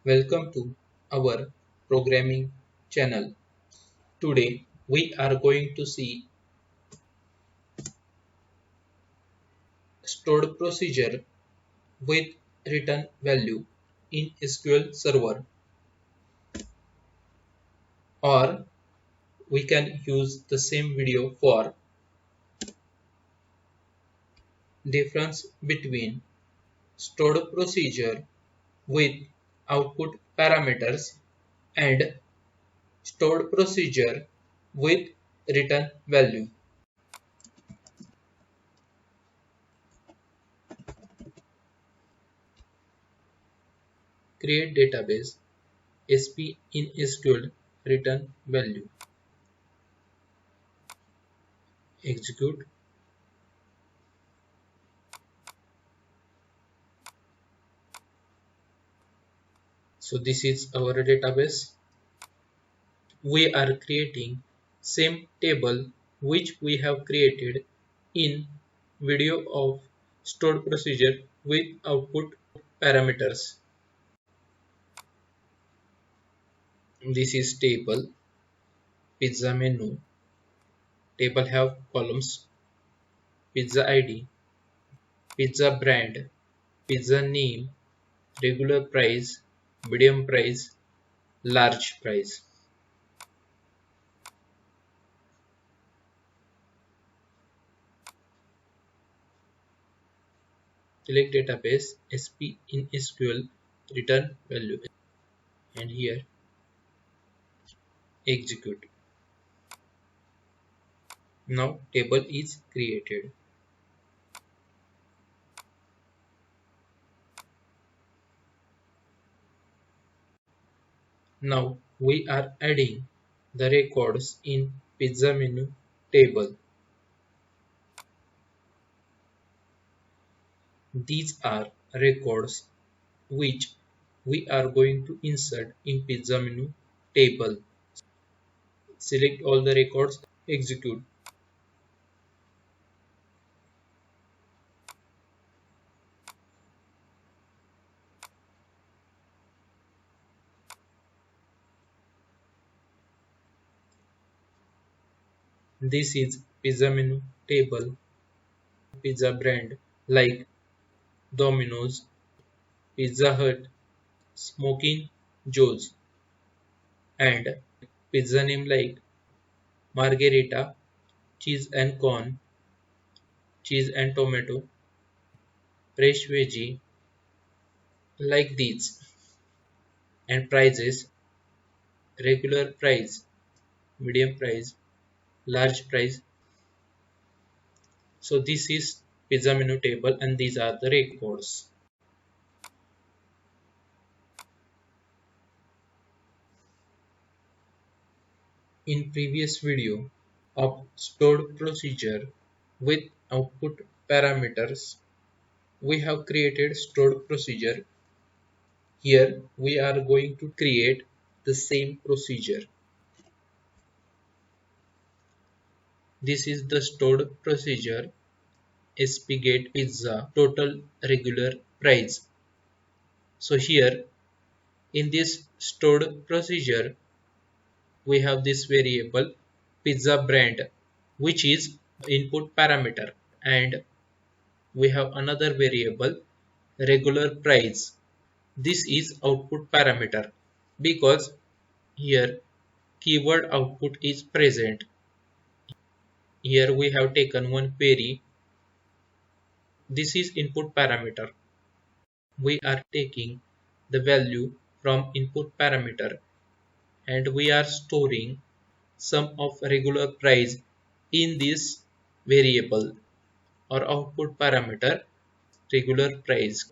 Welcome to our programming channel. Today we are going to see stored procedure with return value in SQL Server, or we can use the same video for difference between stored procedure with output parameters and stored procedure with return value. Create database SP in SQL return value. Execute. So this is our database. We are creating same table which we have created in video of stored procedure with output parameters. This is table pizza menu. Table have columns pizza ID, pizza brand, pizza name, regular price, medium price, large price. Select database SP in SQL return value and here execute. Now table is created. Now we are adding the records in pizza menu table. These are records which we are going to insert in pizza menu table. Select all the records, execute. This is pizza menu table. Pizza brand like Domino's, Pizza Hut, Smoking Joe's, and pizza name like Margherita, cheese and corn, cheese and tomato, fresh veggie, like these. And prices, regular price, medium price, large price. So this is pizza menu table and these are the records. In previous video of stored procedure with output parameters, we have created stored procedure. Here we are going to create the same procedure. This is the stored procedure spaghetti pizza total regular price. So here in this stored procedure we have this variable pizza brand which is input parameter, and we have another variable regular price. This is output parameter because here keyword output is present. Here we have taken one query. This is input parameter. We are taking the value from input parameter and we are storing sum of regular price in this variable or output parameter regular price.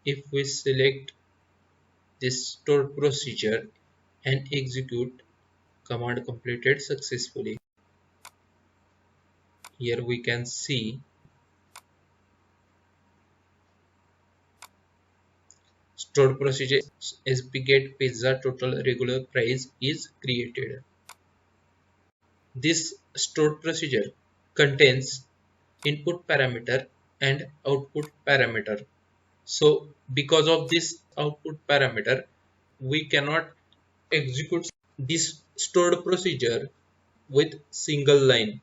If we select this stored procedure and execute, command completed successfully. Here we can see stored procedure spaghetti pizza total regular price is created. This stored procedure contains input parameter and output parameter. So because of this output parameter, we cannot execute this stored procedure with single line.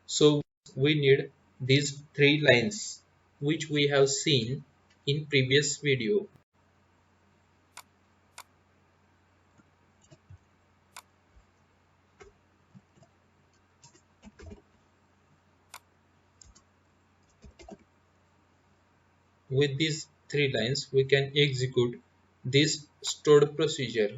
So we need these three lines which we have seen in previous video. With these three lines we can execute this stored procedure.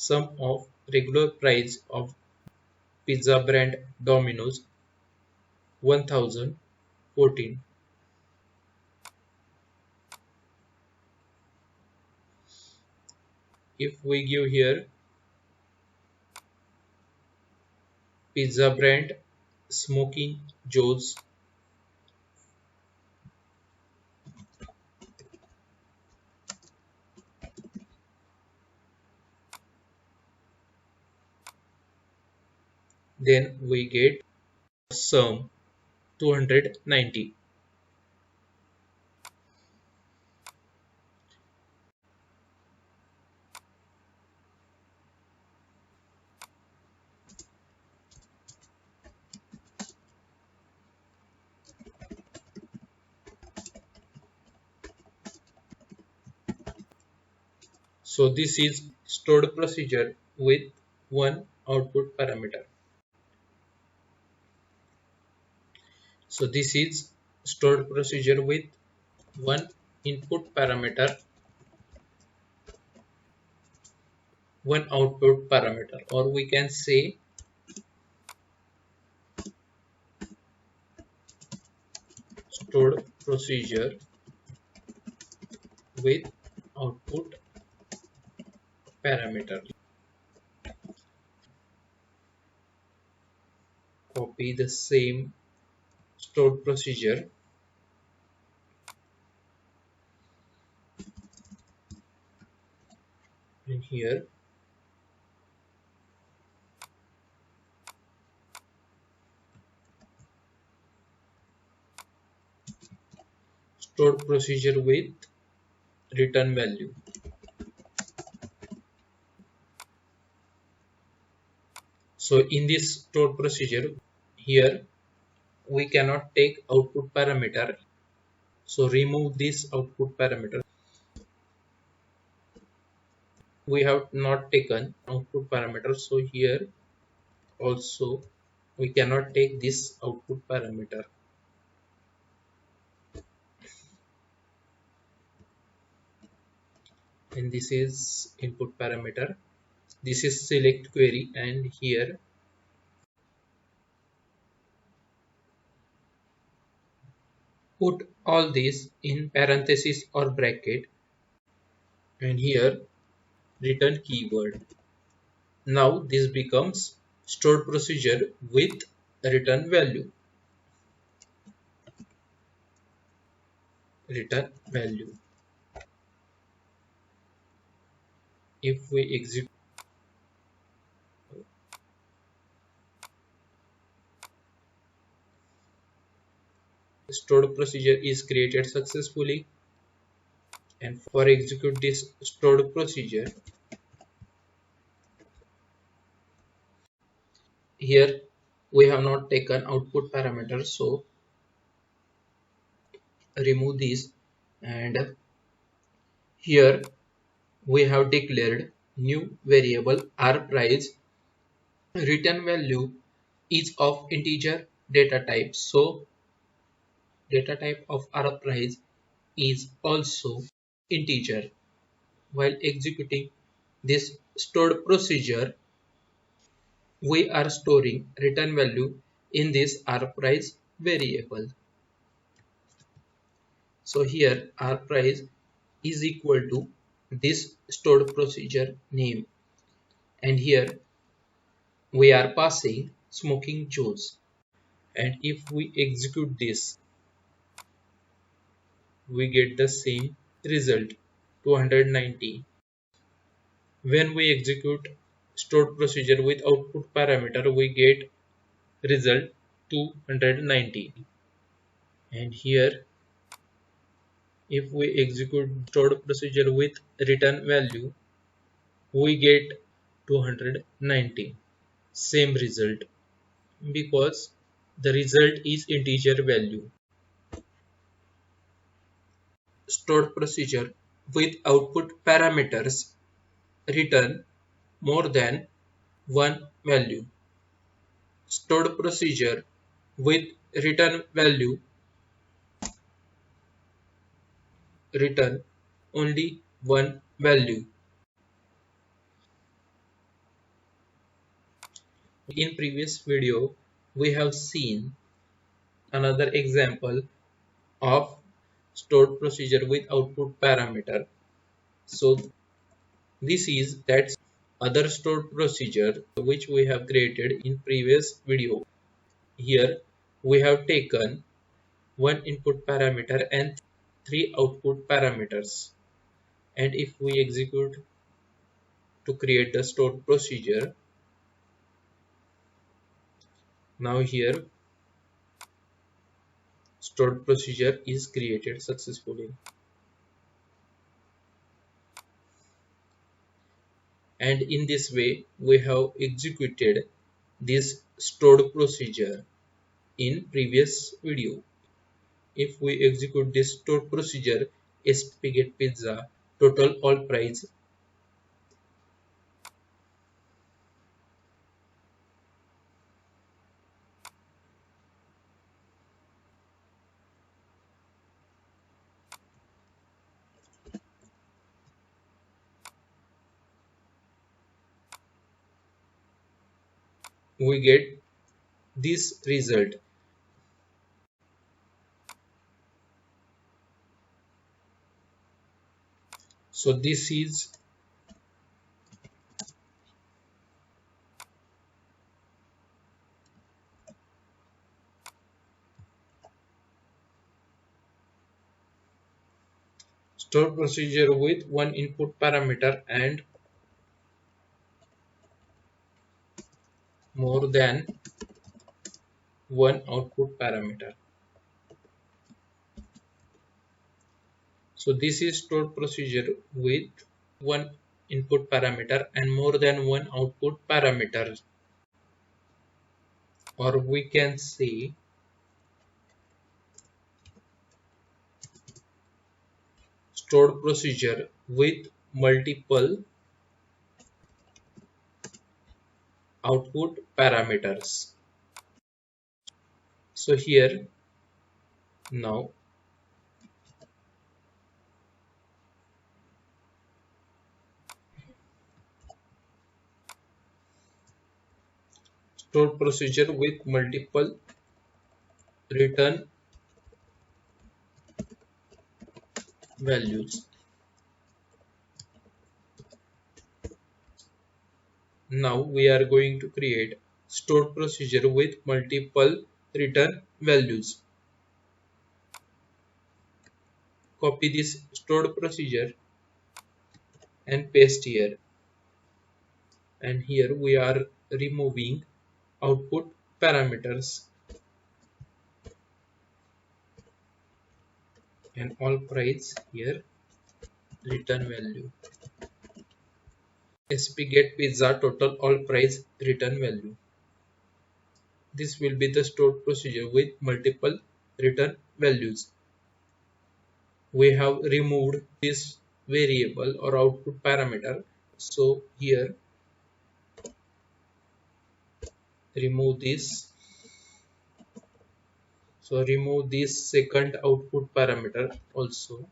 Sum of regular price of pizza brand Domino's 1014. If we give here pizza brand Smoking Joe's, then we get sum 290. So this is stored procedure with one output parameter. So this is stored procedure with one input parameter, one output parameter, or we can say stored procedure with output parameter. Copy the same stored procedure in here. Stored procedure with return value. So in this stored procedure, here we cannot take output parameter. So remove this output parameter. We have not taken output parameter. So here also we cannot take this output parameter. And this is input parameter. This is select query, and here put all these in parenthesis or bracket, and here return keyword. Now this becomes stored procedure with return value. Return value. If we execute, stored procedure is created successfully, and for execute this stored procedure, here we have not taken output parameter, so remove this, and here we have declared new variable r price. Return value is of integer data type, so data type of r price is also integer. While executing this stored procedure, we are storing return value in this R price variable. So here R price is equal to this stored procedure name, and here we are passing smoking juice, and if we execute this we get the same result, 290. When we execute stored procedure with output parameter we get result 290. And here if we execute stored procedure with return value we get 290, same result, because the result is integer value. Stored procedure with output parameters return more than one value. Stored procedure with return value return only one value. In previous video we have seen another example of stored procedure with output parameter. So this is that other stored procedure which we have created in previous video. Here we have taken one input parameter and three output parameters, and if we execute to create the stored procedure, now here stored procedure is created successfully, and in this way we have executed this stored procedure in previous video. If we execute this stored procedure spaghetti pizza total all price, we get this result. So this is stored procedure with one input parameter and more than one output parameter. So this is stored procedure with one input parameter and more than one output parameter, or we can say stored procedure with multiple output parameters. So here now stored procedure with multiple return values. Now we are going to create stored procedure with multiple return values. Copy this stored procedure and paste here, and here we are removing output parameters and all price here return value. Spaghetti pizza total all price return value. This will be the stored procedure with multiple return values. We have removed this variable or output parameter, so here remove this. So remove this second output parameter also,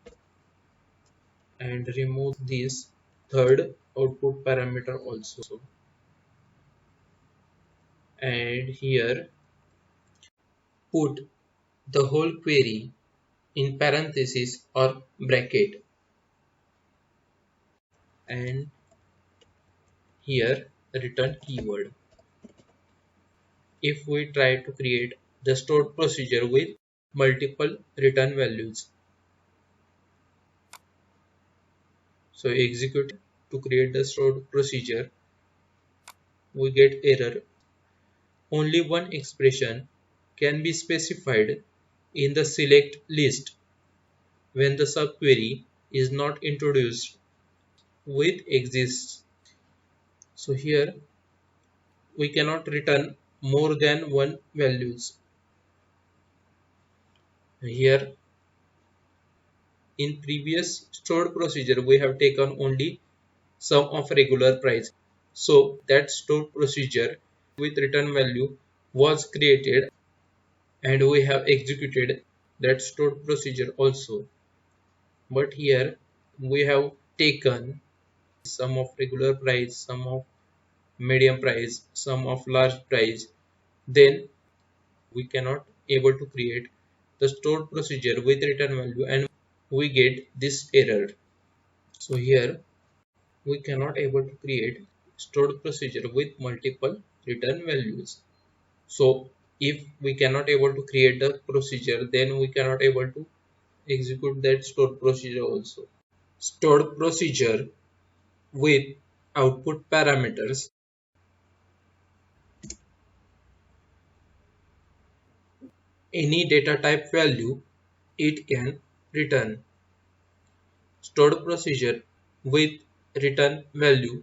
and remove this third output parameter also, and here put the whole query in parenthesis or bracket, and here return keyword. If we try to create the stored procedure with multiple return values, so execute to create the stored procedure, we get error. Only one expression can be specified in the select list when the subquery is not introduced with exists. So here we cannot return more than one values. Here in previous stored procedure we have taken only sum of regular price. So that stored procedure with return value was created and we have executed that stored procedure also. But here we have taken sum of regular price, sum of medium price, sum of large price. Then we cannot able to create the stored procedure with return value and we get this error. So here we cannot able to create stored procedure with multiple return values. So if we cannot able to create the procedure, then we cannot able to execute that stored procedure also. Stored procedure with output parameters. Any data type value it can return. Stored procedure with return value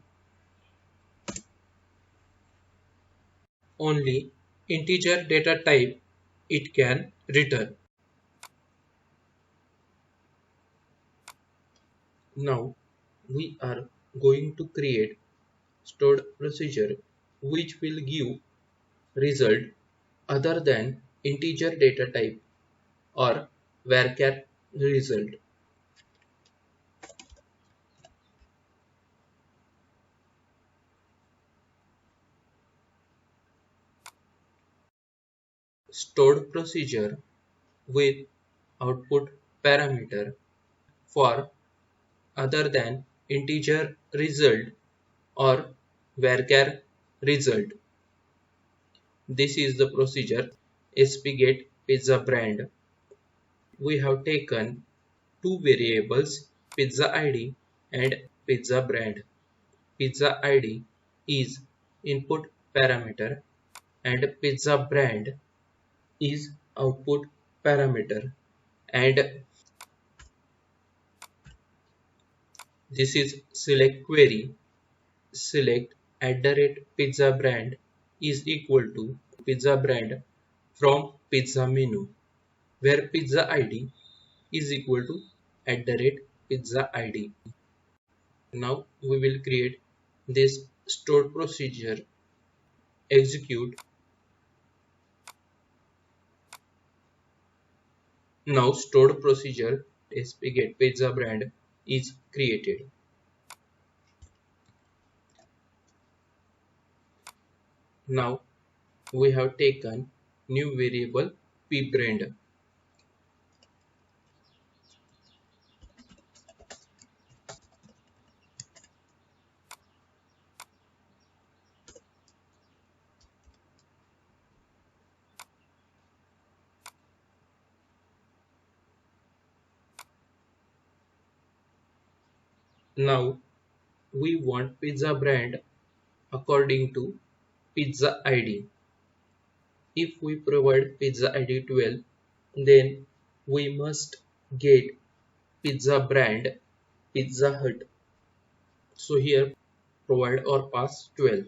only integer data type it can return. Now we are going to create stored procedure which will give result other than integer data type or varchar result. Stored procedure with output parameter for other than integer result or varchar result. This is the procedure spget pizza brand. We have taken two variables pizza id and pizza brand. Pizza id is input parameter and pizza brand is output parameter, and this is select query. Select @pizza brand is equal to pizza brand from pizza menu, where pizza id is equal to @pizza id. Now we will create this stored procedure. Execute. Now stored procedure spaghetti pizza brand is created. Now we have taken new variable pbrand. Now we want pizza brand according to pizza id. If we provide pizza id 12, then we must get pizza brand Pizza Hut. So here provide or pass 12.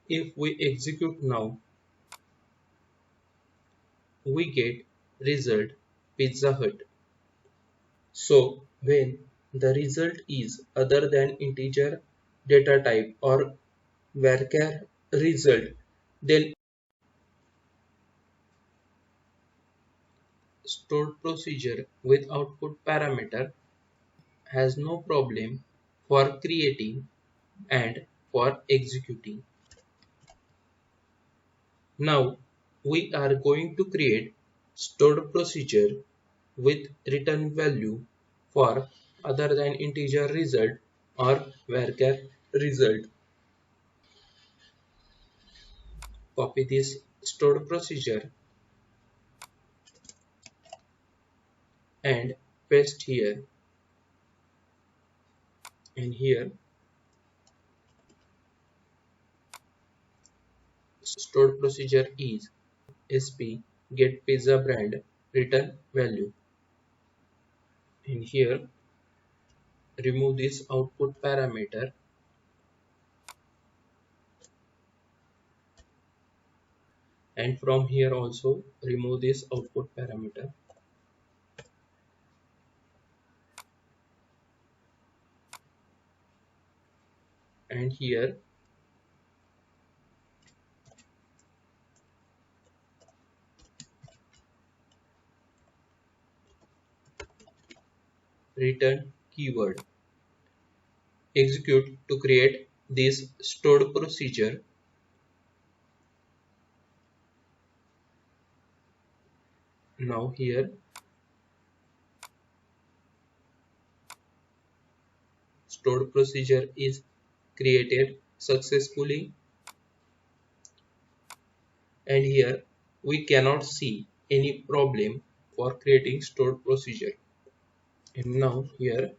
If we execute now, we get result Pizza Hut. So when the result is other than integer data type or varchar result, then stored procedure with output parameter has no problem for creating and for executing. Now we are going to create stored procedure with return value for other than integer result or varchar result. Copy this stored procedure and paste here, and here stored procedure is sp get pizza brand return value, and here remove this output parameter, and from here also remove this output parameter, and here return keyword. Execute to create this stored procedure. Now here stored procedure is created successfully, and here we cannot see any problem for creating stored procedure. And now here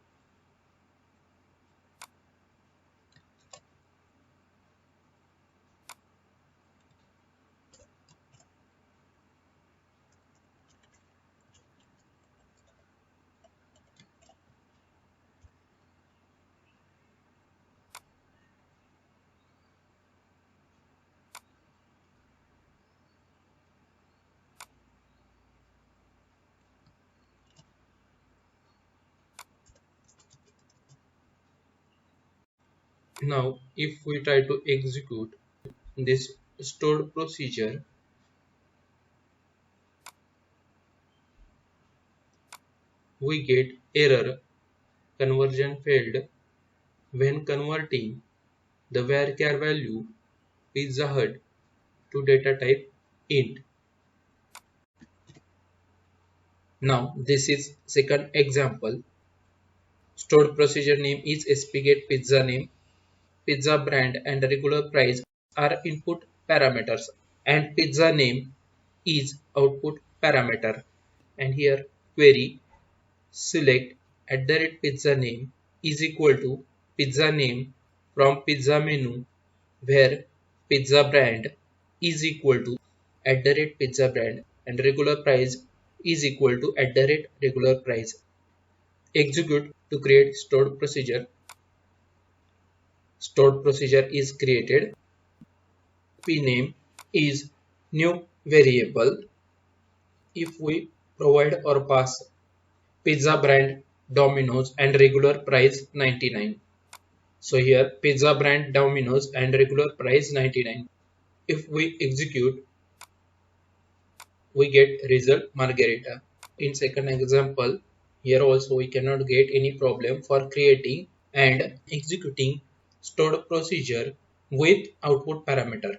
now if we try to execute this stored procedure, we get error conversion failed when converting the varchar value Pizza Hut to data type int. Now this is second example. Stored procedure name is spget pizza name, pizza brand and regular price are input parameters, and pizza name is output parameter. And here query select @pizza name is equal to pizza name from pizza menu, where pizza brand is equal to @pizza brand and regular price is equal to @regular price. Execute to create stored procedure. Stored procedure is created. P name is new variable. If we provide or pass pizza brand Domino's and regular price 99. So here pizza brand Domino's and regular price 99. If we execute, we get result Margherita. In second example, here also we cannot get any problem for creating and executing stored procedure with output parameter.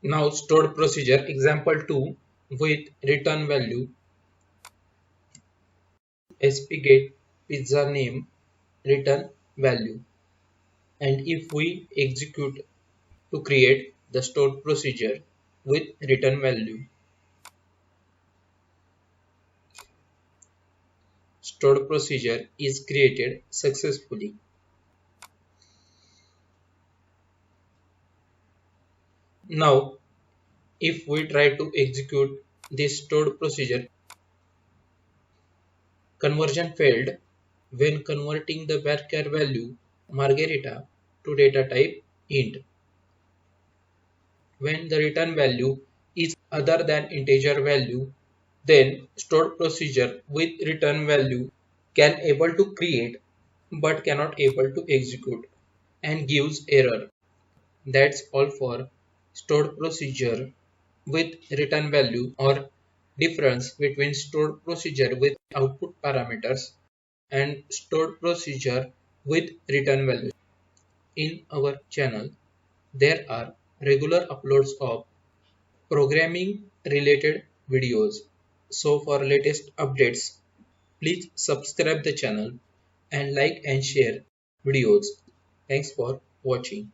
Now stored procedure example 2 with return value spget pizza name return value, and if we execute to create the stored procedure with return value, stored procedure is created successfully. Now if we try to execute this stored procedure, conversion failed when converting the varchar value Margherita to data type int. When the return value is other than integer value, then stored procedure with return value can able to create but cannot able to execute and gives error. That's all for stored procedure with return value, or difference between stored procedure with output parameters and stored procedure with return value. In our channel, there are regular uploads of programming related videos. So for latest updates, please subscribe the channel and like and share videos. Thanks for watching.